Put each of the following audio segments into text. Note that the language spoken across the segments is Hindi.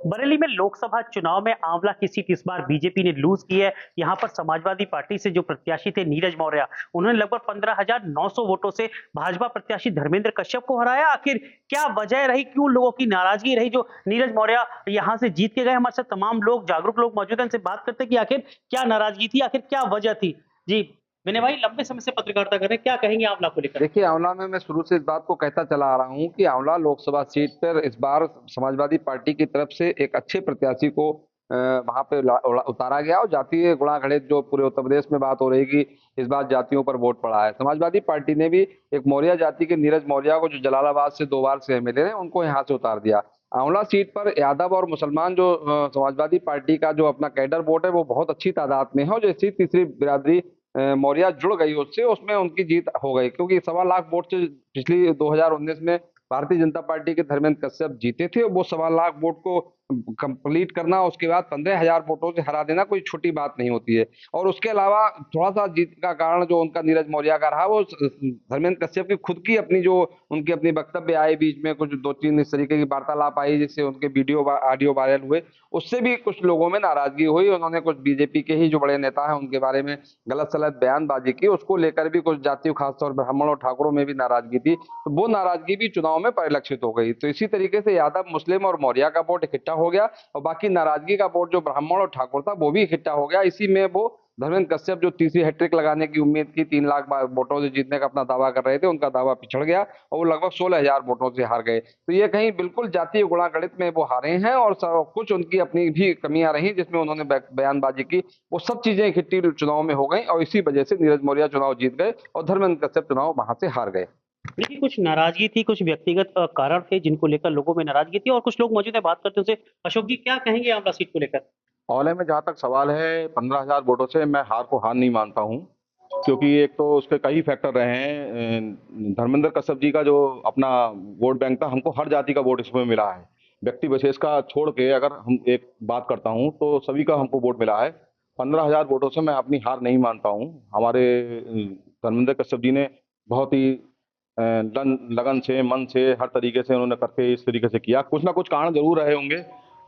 बरेली में लोकसभा चुनाव में आंवला की सीट इस बार बीजेपी ने लूज की है। यहां पर समाजवादी पार्टी से जो प्रत्याशी थे नीरज मौर्य, उन्होंने लगभग 15,900 वोटों से भाजपा प्रत्याशी धर्मेंद्र कश्यप को हराया। आखिर क्या वजह रही, क्यों लोगों की नाराजगी रही जो नीरज मौर्य यहां से जीत के गए? हमारे साथ तमाम लोग, जागरूक लोग मौजूद हैं, इनसे बात करते हैं कि आखिर क्या नाराजगी थी, आखिर क्या वजह थी। जी विनय भाई, लंबे समय से पत्रकारिता कर रहे हैं, क्या कहेंगे आंवला को लेकर? देखिए, आंवला में मैं शुरू से इस बात को कहता चला आ रहा हूं कि आंवला लोकसभा सीट पर इस बार समाजवादी पार्टी की तरफ से एक अच्छे प्रत्याशी को वहां पे उतारा गया और जातीय गुणागणित जो पूरे उत्तर प्रदेश में बात हो रही कि इस बार जातियों पर वोट पड़ा है। समाजवादी पार्टी ने भी एक मौर्य जाति के नीरज मौर्य को, जो जलालाबाद से 2 बार से एमएलए हैं, उनको यहाँ से उतार दिया। आंवला सीट पर यादव और मुसलमान जो समाजवादी पार्टी का जो अपना कैडर वोट है वो बहुत अच्छी तादाद में है और जैसी तीसरी बिरादरी मौर्य जुड़ गई उससे, उसमें उनकी जीत हो गई, क्योंकि 1.25 लाख वोट से पिछली 2019 में भारतीय जनता पार्टी के धर्मेंद्र कश्यप जीते थे। वो 1.25 लाख वोट को कंप्लीट करना, उसके बाद 15,000 वोटों से हरा देना कोई छोटी बात नहीं होती है। और उसके अलावा थोड़ा सा जीत का कारण जो उनका नीरज मौर्य का रहा, वो धर्मेंद्र कश्यप की खुद की अपनी जो उनकी अपनी वक्तव्य आए बीच में, कुछ 2-3 इस तरीके की वार्तालाप आई जिससे उनके वीडियो ऑडियो वायरल हुए, उससे भी कुछ लोगों में नाराजगी हुई। उन्होंने कुछ बीजेपी के ही जो बड़े नेता हैं उनके बारे में गलत सलत बयानबाजी की, उसको लेकर भी कुछ जातियों, खासतौर पर ब्राह्मण और ठाकुरों में भी नाराजगी थी। तो वो नाराजगी भी चुनाव में परिलक्षित हो गई। तो इसी तरीके से यादव, मुस्लिम और मौर्य का वोट इकट्ठा हो गया और बाकी नाराजगी का वोट जो ब्राह्मण और ठाकुर था वो भी इकट्ठा हो गया। इसी में वो धर्मेंद्र कश्यप जो तीसरी हैट्रिक लगाने की उम्मीद की, 3 लाख वोटों से जीतने का अपना दावा कर रहे थे, उनका दावा पिछड़ गया और वो लगभग 16,000 वोटों से हार गए। तो ये कहीं बिल्कुल जातीय गुणागणित में वो हारे हैं और कुछ उनकी अपनी भी कमियां रही जिसमें उन्होंने बयानबाजी की, वो सब चीजें इकट्ठी चुनाव में हो गई और इसी वजह से नीरज मौर्य चुनाव जीत गए और धर्मेंद्र कश्यप चुनाव वहां से हार गए। देखिए, कुछ नाराजगी थी, कुछ व्यक्तिगत कारण थे जिनको लेकर लोगों में नाराजगी थी, और कुछ लोग मौजूद है, बात करते हैं उनसे। अशोक जी, क्या कहेंगे आंवला सीट को लेकर? औले में जहाँ तक सवाल है, 15,000 वोटों से मैं हार को हार नहीं मानता हूँ, क्योंकि एक तो उसके कई फैक्टर रहे हैं। धर्मेंद्र कश्यप जी का जो अपना वोट बैंक था, हमको हर जाति का वोट इसमें मिला है। व्यक्ति विशेष का छोड़ के अगर हम एक बात करता हूँ तो सभी का हमको वोट मिला है। 15,000 वोटों से मैं अपनी हार नहीं मानता हूँ। हमारे धर्मेंद्र कश्यप जी ने बहुत ही लगन से, मन से, हर तरीके से उन्होंने करके इस तरीके से किया। कुछ ना कुछ कारण जरूर रहे होंगे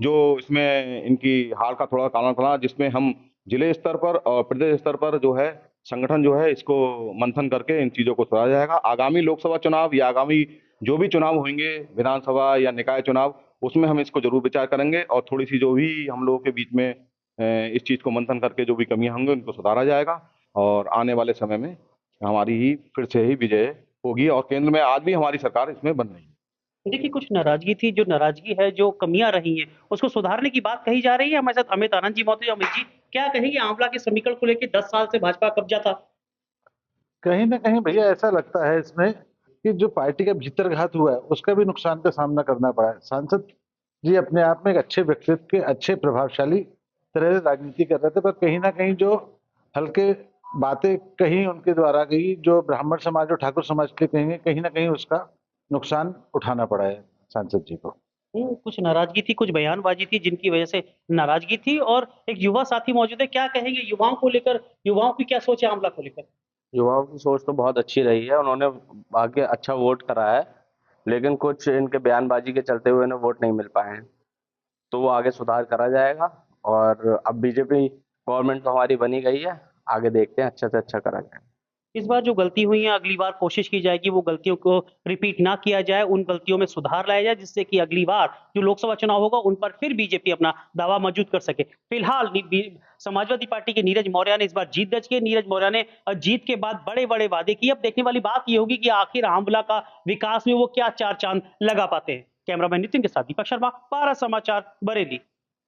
जो इसमें इनकी हार का थोड़ा कारण बना, जिसमें हम जिले स्तर पर और प्रदेश स्तर पर जो है संगठन जो है इसको मंथन करके इन चीजों को सुधारा जाएगा। आगामी लोकसभा चुनाव या आगामी जो भी चुनाव होंगे, विधानसभा या निकाय चुनाव, उसमें हम इसको जरूर विचार करेंगे और थोड़ी सी जो भी हम लोगों के बीच में इस चीज को मंथन करके जो भी कमियां होंगी उनको सुधारा जाएगा और आने वाले समय में हमारी ही फिर से ही विजय होगी और केंद्र में आज भी हमारी सरकार इसमें बन रही है। देखिए, कुछ नाराजगी थी, जो नाराजगी है, जो कमियां रही हैं, उसको सुधारने की बात कही जा रही है। हमारे साथ अमित आनंद जी मौजूद हैं। अमित जी, क्या कहेंगे आंवला के समीकरण को लेकर? 10 साल से भाजपा का कब्जा था। कहीं ना कहीं भैया ऐसा लगता है इसमें कि जो पार्टी का भीतरघात हुआ है उसका भी नुकसान का सामना करना पड़ा है। सांसद जी अपने आप में एक अच्छे व्यक्तित्व के, अच्छे प्रभावशाली तरह से राजनीति कर रहे थे, पर कहीं ना कहीं जो हल्के बातें कही उनके द्वारा गई, जो ब्राह्मण समाज और ठाकुर समाज के कहेंगे, कहीं ना कहीं उसका नुकसान उठाना पड़ा है सांसद जी को। कुछ नाराजगी थी, कुछ बयानबाजी थी जिनकी वजह से नाराजगी थी। और एक युवा साथी मौजूद है, क्या कहेंगे युवाओं को लेकर? युवाओं की क्या सोच है आंवला को लेकर? युवाओं की सोच तो बहुत अच्छी रही है, उन्होंने आगे अच्छा वोट करा है, लेकिन कुछ इनके बयानबाजी के चलते हुए इन्हें वोट नहीं मिल पाए हैं, तो वो आगे सुधार करा जाएगा। और अब बीजेपी गवर्नमेंट तो हमारी बनी गई है, आगे देखते हैं अच्छे से अच्छा करा जाए। इस बार जो गलती हुई है, अगली बार कोशिश की जाएगी वो गलतियों को रिपीट ना किया जाए, उन गलतियों में सुधार लाया जाए, जिससे कि अगली बार जो लोकसभा चुनाव होगा उन पर फिर बीजेपी अपना दावा मजबूत कर सके। फिलहाल समाजवादी पार्टी के नीरज मौर्य ने इस बार जीत दर्ज की। नीरज मौर्य ने जीत के बाद बड़े बड़े वादे किए। अब देखने वाली बात यह होगी कि आखिर आंवला का विकास में वो क्या चार चांद लगा पाते हैं। कैमरामैन नितिन के साथ दीपक शर्मा, 12 समाचार, बरेली।